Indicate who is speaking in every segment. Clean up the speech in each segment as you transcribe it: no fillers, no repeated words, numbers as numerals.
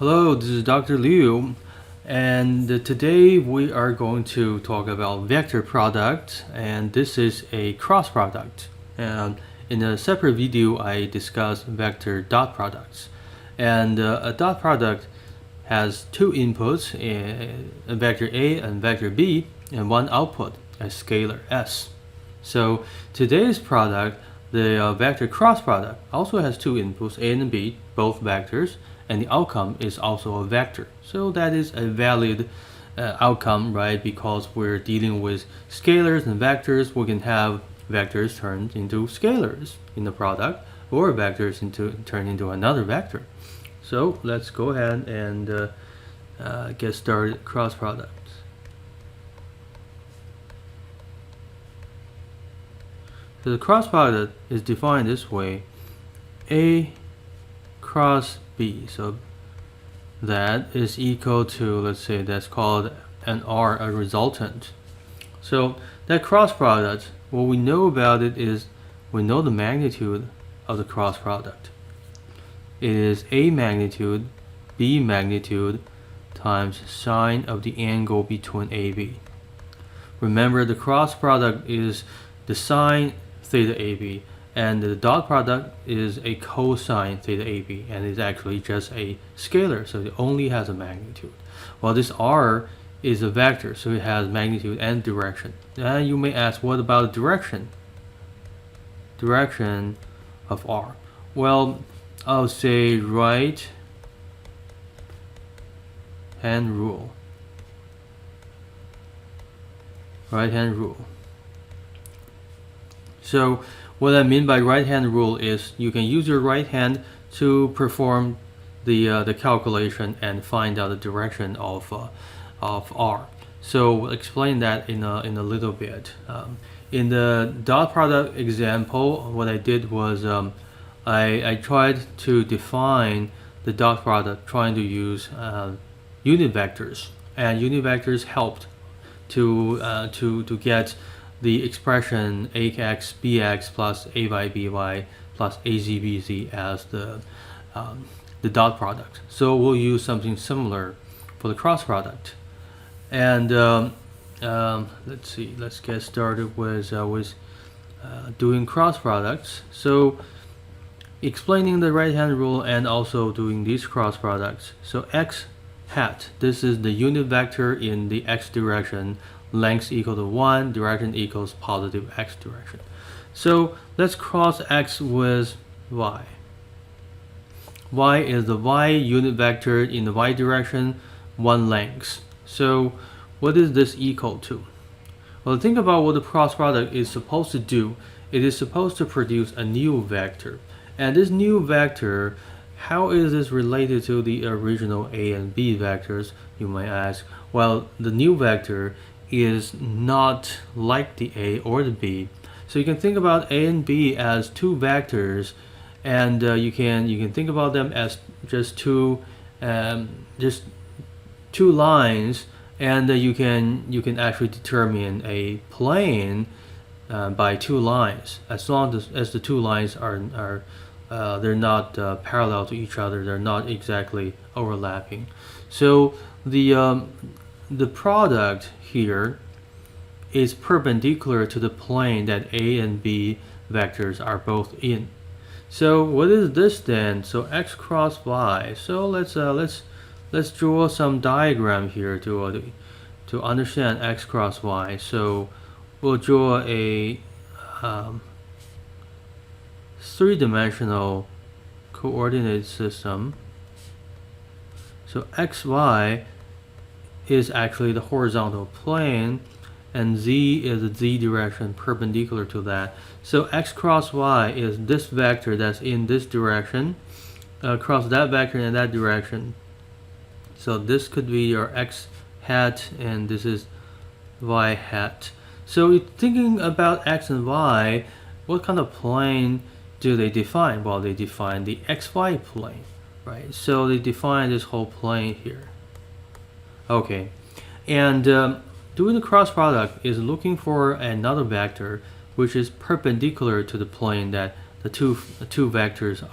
Speaker 1: Hello, this is Dr. Liu, and today we are going to talk about vector product, and this is a cross product. And in a separate video, I discussed vector dot products, and a dot product has two inputs, a vector A and vector B, and one output, a scalar S. So today's product, the vector cross product, also has two inputs, A and B, both vectors, and the outcome is also a vector. So that is a valid outcome, right? Because we're dealing with scalars and vectors, we can have vectors turned into scalars in the product, or vectors turned into another vector. So let's go ahead and get started. Cross product. So the cross product is defined this way: A cross B. So that is equal to, let's say that's called an R, a resultant. So that cross product, what we know about it is we know the magnitude of the cross product. It is A magnitude, B magnitude times sine of the angle between AB. Remember, the cross product is the sine theta AB, and the dot product is a cosine theta AB, and it's actually just a scalar, so it only has a magnitude. While this R is a vector, so it has magnitude and direction. And you may ask, what about direction? Direction of R. Well, I'll say right hand rule. Right hand rule. So what I mean by right hand rule is you can use your right hand to perform the calculation and find out the direction of R. So we'll explain that in a little bit. In the dot product example, what I did was I tried to define the dot product trying to use unit vectors, and unit vectors helped to get the expression ax bx plus a by by plus az bz as the dot product. So we'll use something similar for the cross product. And let's see. Let's get started with doing cross products. So explaining the right hand rule and also doing these cross products. So x hat, this is the unit vector in the x direction, length equal to 1, direction equals positive x direction. So let's cross x with y. Y is the y unit vector in the y direction, 1 length. So what is this equal to? Well, think about what the cross product is supposed to do. It is supposed to produce a new vector. And this new vector, how is this related to the original A and B vectors, you might ask? Well, the new vector is not like the A or the B. So you can think about A and B as two vectors, and you can think about them as just two lines, and you can actually determine a plane by two lines, as long as the two lines are they're not parallel to each other, they're not exactly overlapping. So the product here is perpendicular to the plane that A and B vectors are both in. So what is this then? So x cross y. So let's draw some diagram here to understand x cross y. So we'll draw a three-dimensional coordinate system. So xy is actually the horizontal plane, and z is the z direction perpendicular to that. So x cross y is this vector that's in this direction across that vector in that direction. So this could be your x hat, and this is y hat. So thinking about x and y, what kind of plane do they define? Well, they define the xy plane, right? So they define this whole plane here. Okay, and doing the cross product is looking for another vector which is perpendicular to the plane that the two vectors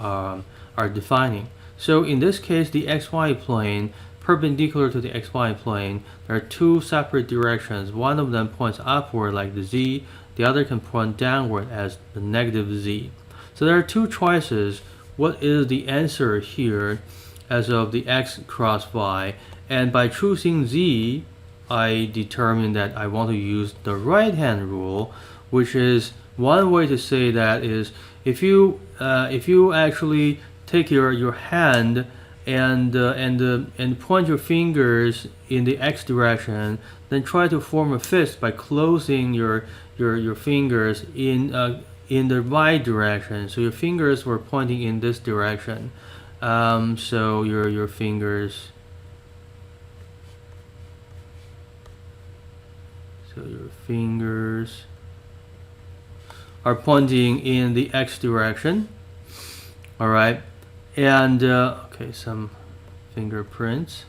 Speaker 1: are defining. So in this case, the xy plane, perpendicular to the xy plane, there are two separate directions. One of them points upward like the z, the other can point downward as the negative z. So there are two choices. What is the answer here as of the x cross y? And by choosing z, I determine that I want to use the right hand rule, which is one way to say that is if you actually take your hand and point your fingers in the x direction, then try to form a fist by closing your fingers in the y direction. So your fingers were pointing in this direction. So your fingers. So your fingers are pointing in the x direction. All right, and okay, some fingerprints.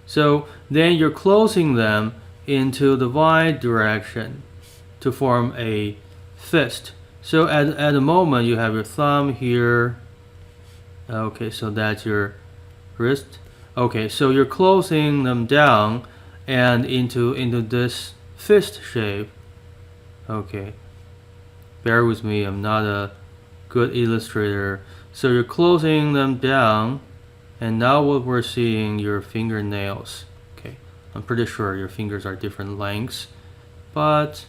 Speaker 1: So then you're closing them into the y direction to form a fist. So at the moment you have your thumb here. Okay, so that's your wrist. Okay, so you're closing them down and into this fist shape. Okay, bear with me, I'm not a good illustrator. So you're closing them down, and now what we're seeing, your fingernails. Okay, I'm pretty sure your fingers are different lengths, but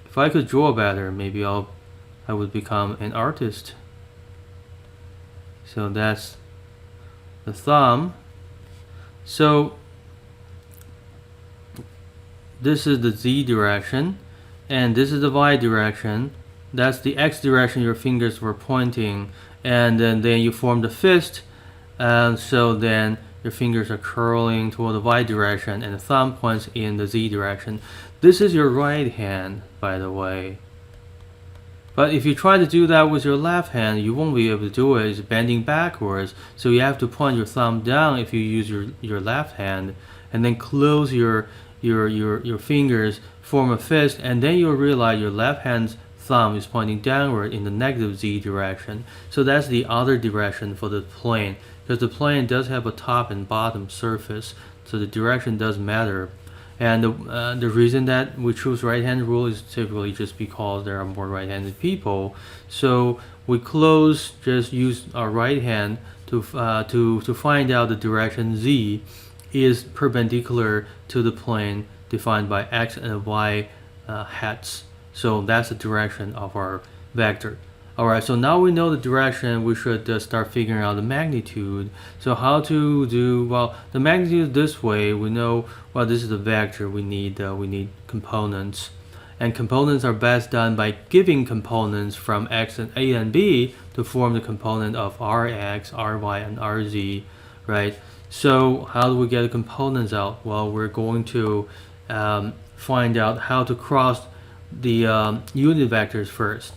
Speaker 1: if I could draw better, maybe I would become an artist. So that's the thumb. So this is the z direction, and this is the y direction. That's the x direction your fingers were pointing, and then you form the fist, and so then your fingers are curling toward the y direction, and the thumb points in the z direction. This is your right hand, by the way. But if you try to do that with your left hand, you won't be able to do it. It's bending backwards, so you have to point your thumb down if you use your left hand, and then close your fingers, form a fist, and then you'll realize your left hand's thumb is pointing downward in the negative z direction. So that's the other direction for the plane, because the plane does have a top and bottom surface, so the direction does matter. And the reason that we choose right-hand rule is typically just because there are more right-handed people. So we just use our right hand to find out the direction z is perpendicular to the plane defined by x and y hats. So that's the direction of our vector. Alright, so now we know the direction, we should start figuring out the magnitude. So how to do, well, the magnitude this way, we know, well, this is the vector, we need components. And components are best done by giving components from x and a and b to form the component of rx, ry, and rz, right? So how do we get the components out? Well, we're going to find out how to cross the unit vectors first.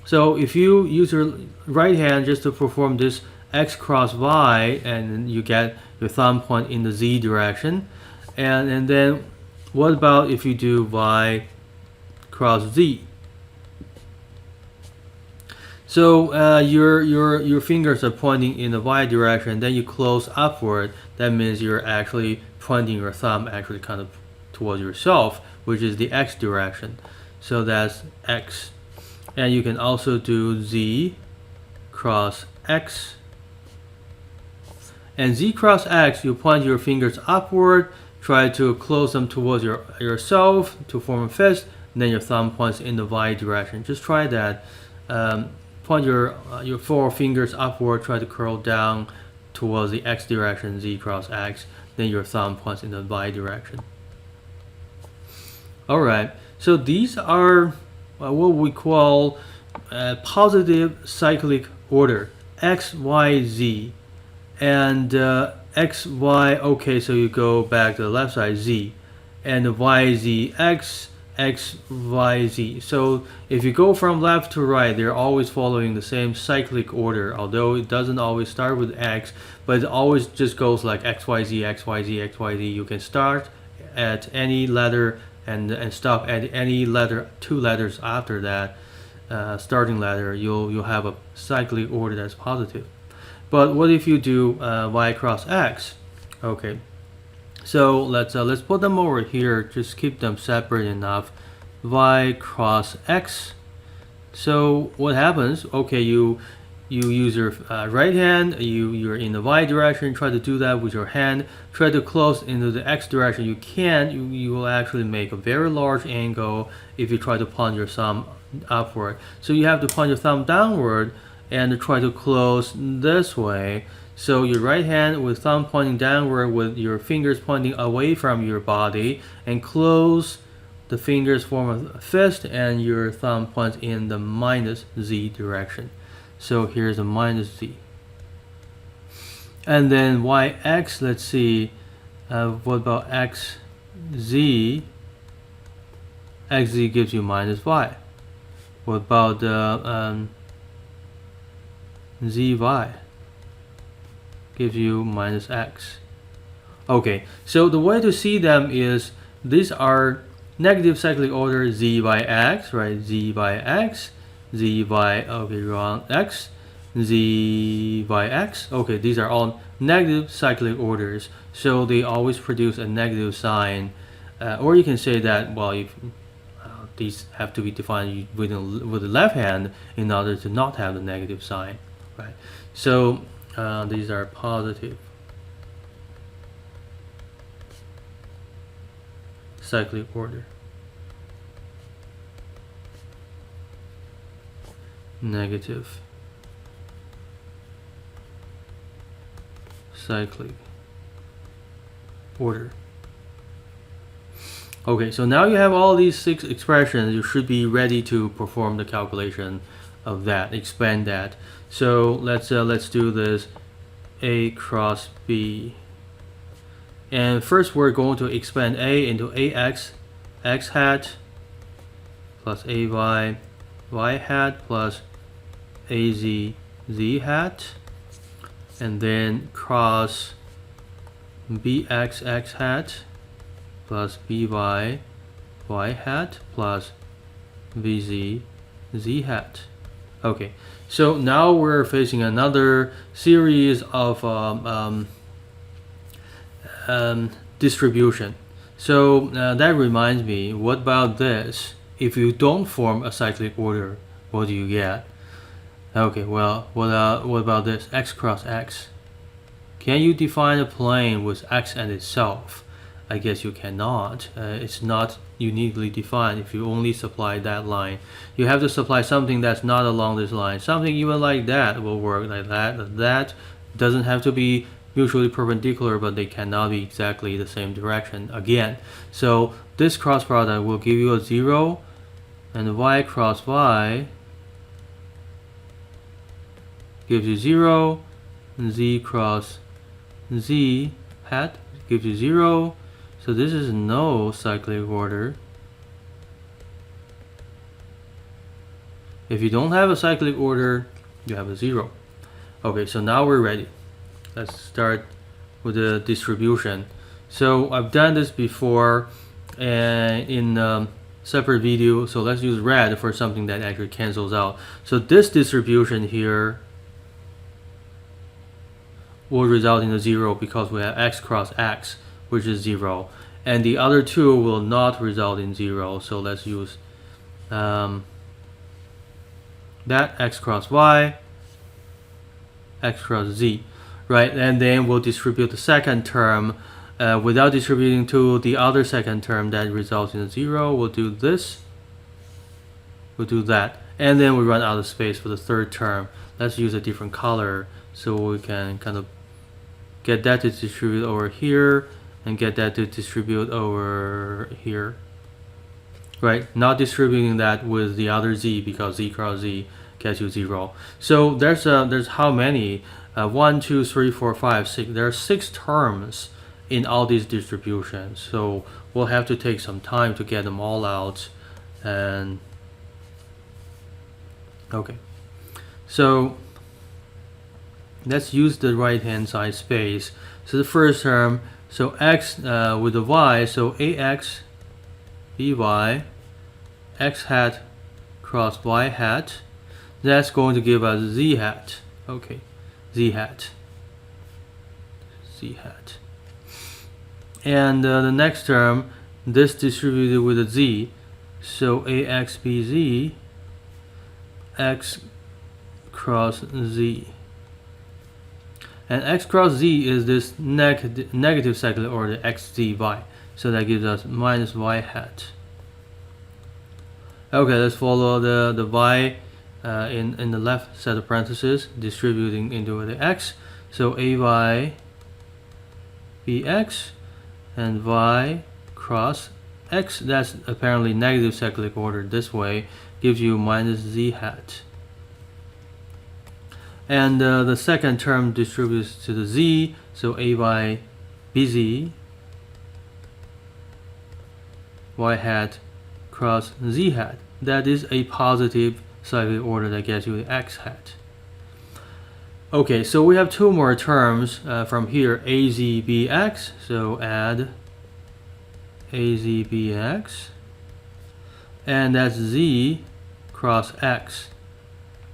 Speaker 1: So if you use your right hand just to perform this x cross y, and you get your thumb point in the z direction, and then what about if you do y cross z? So your fingers are pointing in the y direction, then you close upward. That means you're actually pointing your thumb actually kind of towards yourself, which is the x direction. So that's x. And you can also do z cross x. And z cross x, you point your fingers upward, try to close them towards yourself to form a fist, and then your thumb points in the y direction. Just try that. Point your four fingers upward, try to curl down towards the x direction, z cross x, then your thumb points in the y direction. Alright, so these are what we call positive cyclic order, x, y, z. And x, y, okay, so you go back to the left side, z. And y, z, x, x, y, z. So if you go from left to right, they're always following the same cyclic order, although it doesn't always start with x, but it always just goes like x, y, z, x, y, z, x, y, z. You can start at any letter and stop at any letter, two letters after that starting letter. You'll have a cyclic order that's positive. But what if you do y cross x? Okay, so let's put them over here. Just keep them separate enough. Y cross x. So what happens? Okay, you use your right hand. You're in the y direction. Try to do that with your hand. Try to close into the x direction. You can't. You will actually make a very large angle if you try to point your thumb upward. So you have to point your thumb downward and try to close this way. So your right hand with thumb pointing downward with your fingers pointing away from your body, and close the fingers form a fist and your thumb points in the minus z direction. So here's a minus z. And then yx, let's see, what about xz? Xz gives you minus y. What about zy? Gives you minus x. Okay, so the way to see them is these are negative cyclic order z by x, right? Z by x, z by, okay, wrong, x, z by x. Okay, these are all negative cyclic orders, so they always produce a negative sign. Or you can say that, well, if these have to be defined with the left hand in order to not have the negative sign, right? So these are positive cyclic order, negative cyclic order. Okay, so now you have all these 6 expressions. You should be ready to perform the calculation of that, expand that. So let's do this a cross b. And first we're going to expand a into ax x hat plus ay y hat plus az z hat, and then cross bx x hat plus by y hat plus vz z hat. Okay, so now we're facing another series of distribution. So that reminds me, what about this? If you don't form a cyclic order, what do you get? Okay, well, what about this? X cross x. Can you define a plane with x and itself? I guess you cannot. It's not uniquely defined if you only supply that line. You have to supply something that's not along this line. Something even like that will work, like that. That doesn't have to be mutually perpendicular, but they cannot be exactly the same direction again. So this cross product will give you a 0, and y cross y gives you 0, and z cross z hat gives you 0. So this is no cyclic order. If you don't have a cyclic order, you have a 0. Okay, so now we're ready. Let's start with the distribution. So I've done this before in separate video, so let's use red for something that actually cancels out. So this distribution here will result in a 0 because we have x cross x, which is 0, and the other two will not result in 0. So let's use that x cross y, x cross z, right? And then we'll distribute the second term without distributing to the other second term that results in a 0. We'll do this, we'll do that, and then we run out of space for the third term. Let's use a different color so we can kind of get that to distribute over here and get that to distribute over here, right? Not distributing that with the other z because z cross z gets you 0. So there's how many? 1, 2, 3, 4, 5, 6. There are 6 terms in all these distributions. So we'll have to take some time to get them all out. And okay, so let's use the right hand side space. So the first term, so x with the y, so ax by x hat cross y hat, that's going to give us z hat. Okay, z hat. Z hat. And the next term, this distributed with a z, so ax bz, x cross z. And x cross z is this negative cyclic order xzy, so that gives us minus y hat. Okay, let's follow the y in the left set of parentheses, distributing into the x. So ay bx and y cross x, that's apparently negative cyclic order this way, gives you minus z hat. And the second term distributes to the z, so ay bz, y hat cross z hat. That is a positive cyclic order that gets you the x hat. Okay, so we have two more terms from here, azbx, so add azbx, and that's z cross x.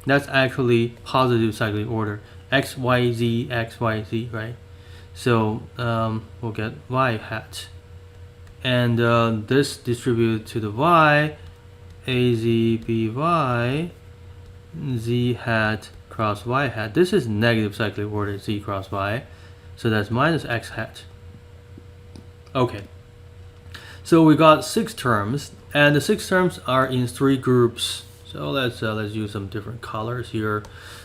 Speaker 1: That's actually positive cyclic order, xyz, xyz, right? So we'll get y hat. And this distributed to the y, azby, z hat cross y hat. This is negative cyclic order, z cross y. So that's minus x hat. Okay. So we got 6 terms, and the 6 terms are in 3 groups. So let's use some different colors here.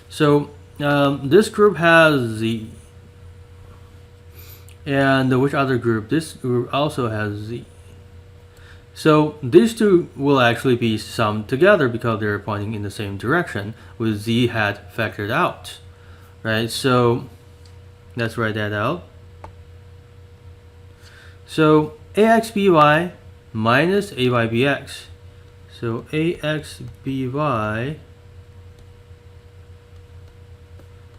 Speaker 1: So this group has z, and which other group? This group also has z. So these two will actually be summed together because they're pointing in the same direction with z hat factored out, right? So let's write that out. So axby minus aybx. So axby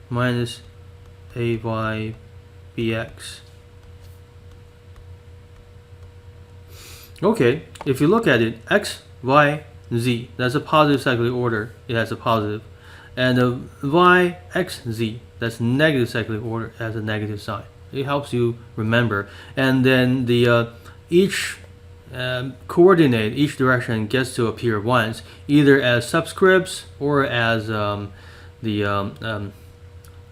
Speaker 1: minus aybx. Okay, if you look at it, x, y, z, that's a positive cyclic order. It has a positive. And y, x, z, that's negative cyclic order. It has a negative sign. It helps you remember. And then the each coordinate, each direction gets to appear once, either as subscripts or as the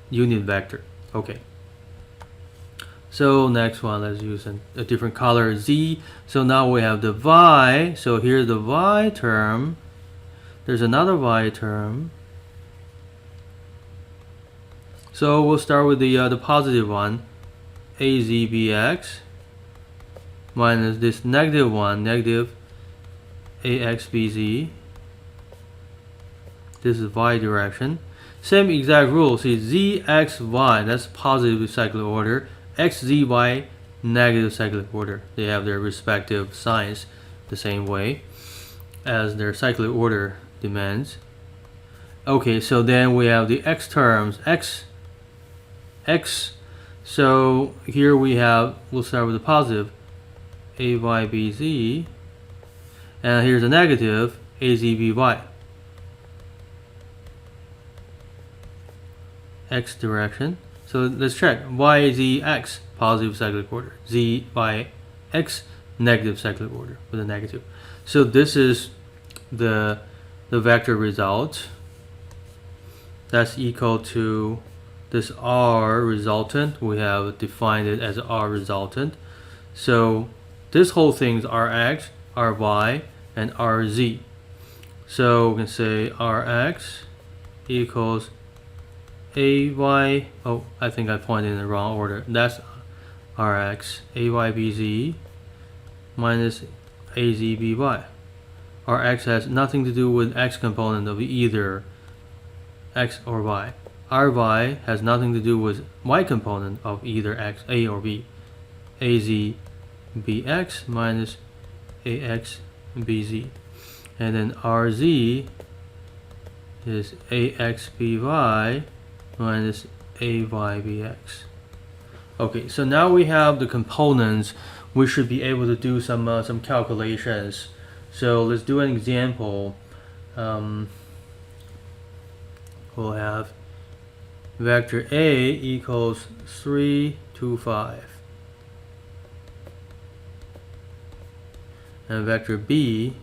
Speaker 1: unit vector. Okay. So next one, let's use a different color, z. So now we have the y. So here's the y term. There's another y term. So we'll start with the positive one, azbx, minus this negative one, negative axbz. This is y direction. Same exact rule. See, zxy, that's positive cyclic order. xzy, negative cyclic order. They have their respective signs the same way as their cyclic order demands. Okay, so then we have the x terms, x. So here we'll start with the positive, aybz, and here's a negative, azby. X direction. So let's check. Y, Z, X, positive cyclic order. Z, Y, X, negative cyclic order with a negative. So this is the vector result. That's equal to this R resultant. We have defined it as R resultant. So this whole thing is Rx, Ry, and Rz. So we can say Rx equals AY, oh, I think I pointed in the wrong order. That's Rx, AYBZ minus AZBY. Rx has nothing to do with X component of either X or Y. Ry has nothing to do with Y component of either X, A or B. AZBX minus AXBZ. And then RZ is AXBY minus AYBX. Okay, so now we have the components. We should be able to do some calculations. So let's do an example. We'll have vector A equals 3, 2, 5. And vector B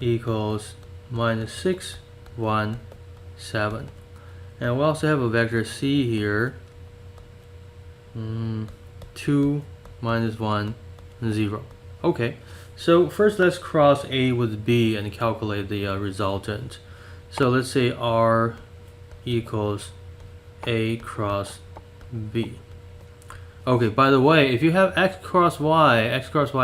Speaker 1: equals -6, 1, 7. And we also have a vector C here, 2, -1, 0. Okay, so first let's cross A with B and calculate the resultant. So let's say R equals A cross B. Okay, by the way, if you have x cross y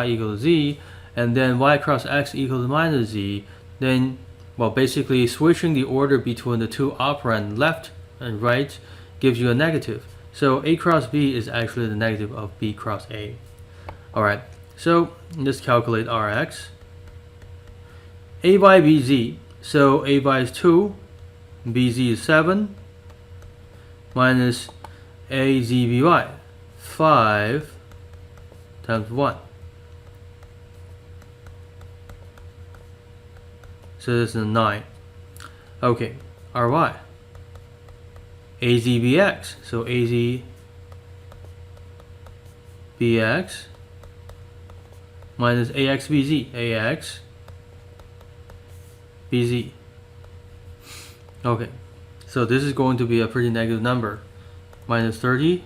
Speaker 1: equals z, and then y cross x equals -z, then, well, basically switching the order between the two operand left and right gives you a negative. So A cross B is actually the negative of B cross A. Alright, so let's calculate Rx. A by BZ, so A by is 2, BZ is 7, minus AZBY, 5 times 1. So this is 9. Okay, RY. AZBX, so AZBX minus AXBZ, AXBZ. Okay, so this is going to be a pretty negative number. Minus 30,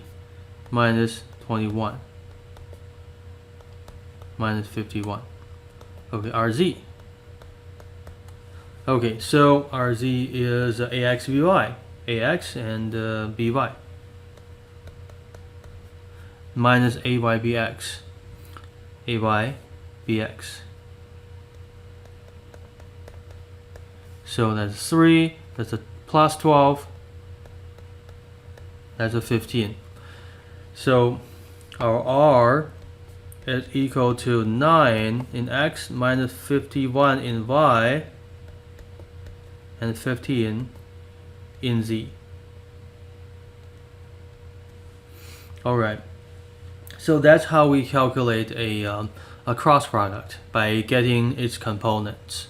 Speaker 1: minus 21, minus 51. Okay, RZ. Okay, so RZ is AXBY, AX and BY. Minus AYBX, AYBX. So that's 3, that's a plus 12, that's a 15. So our R is equal to 9 in X minus 51 in Y and 15 in Z. Alright, so that's how we calculate a cross product, by getting its components.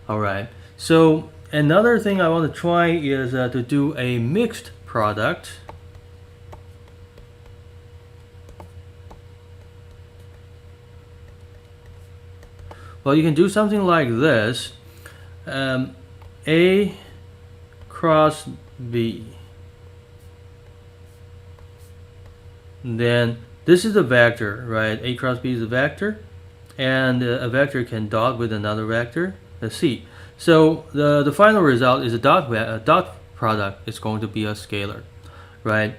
Speaker 1: Alright, so another thing I want to try is to do a mixed product. Well, you can do something like this. A cross B. Then this is a vector, right? A cross B is a vector, and a vector can dot with another vector, let's C. So the final result is a dot product is going to be a scalar, right?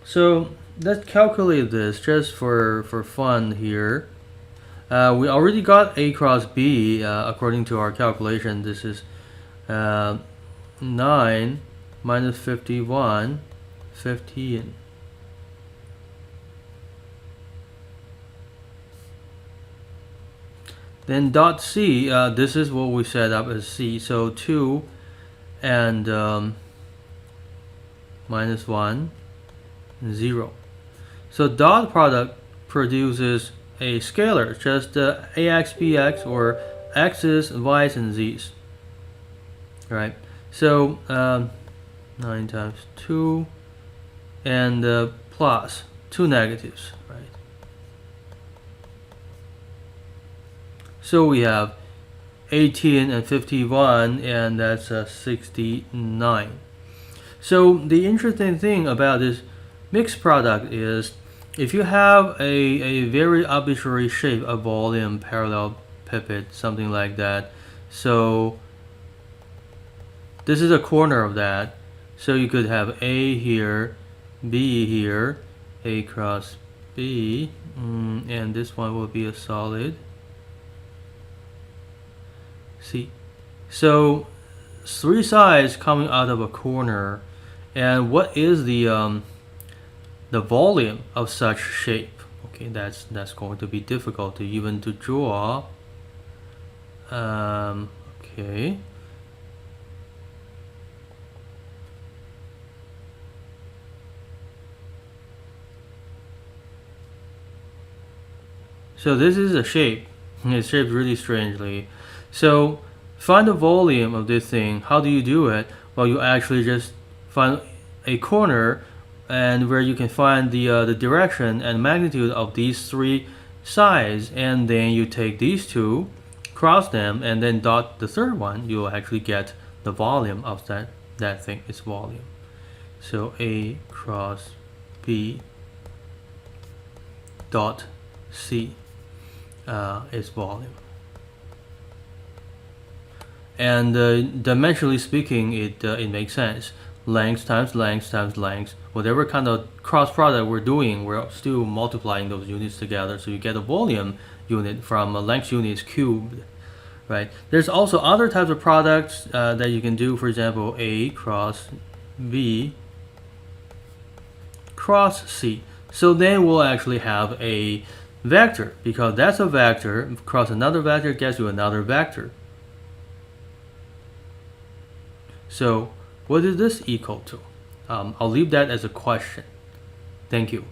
Speaker 1: So let's calculate this just for fun here. We already got A cross B according to our calculation. This is 9 minus 51, 15. Then dot C, this is what we set up as C. So 2 and minus 1, 0. So dot product produces a scalar, just AX, BX, or X's, Y's, and Z's. Right? So 9 times 2 and plus 2 negatives. Right? So we have 18 and 51, and that's 69. So the interesting thing about this mixed product is, if you have a very arbitrary shape, a volume parallelepiped, something like that, so this is a corner of that, so you could have A here, B here, A cross B, and this one will be a solid C. So 3 sides coming out of a corner, and what is the volume of such shape? Okay, that's going to be difficult to even to draw. Okay. So this is a shape. It's shaped really strangely. So find the volume of this thing. How do you do it? Well, you actually just find a corner, and where you can find the direction and magnitude of these three sides, and then you take these two, cross them, and then dot the third one, you'll actually get the volume of that thing, its volume. So A cross B dot C is volume. And dimensionally speaking, it makes sense. Length times length times length. Whatever kind of cross product we're doing, we're still multiplying those units together, so you get a volume unit from a length unit cubed, right? There's also other types of products that you can do. For example, A cross B cross C. So then we'll actually have a vector, because that's a vector. Cross another vector gets you another vector. So what is this equal to? I'll leave that as a question. Thank you.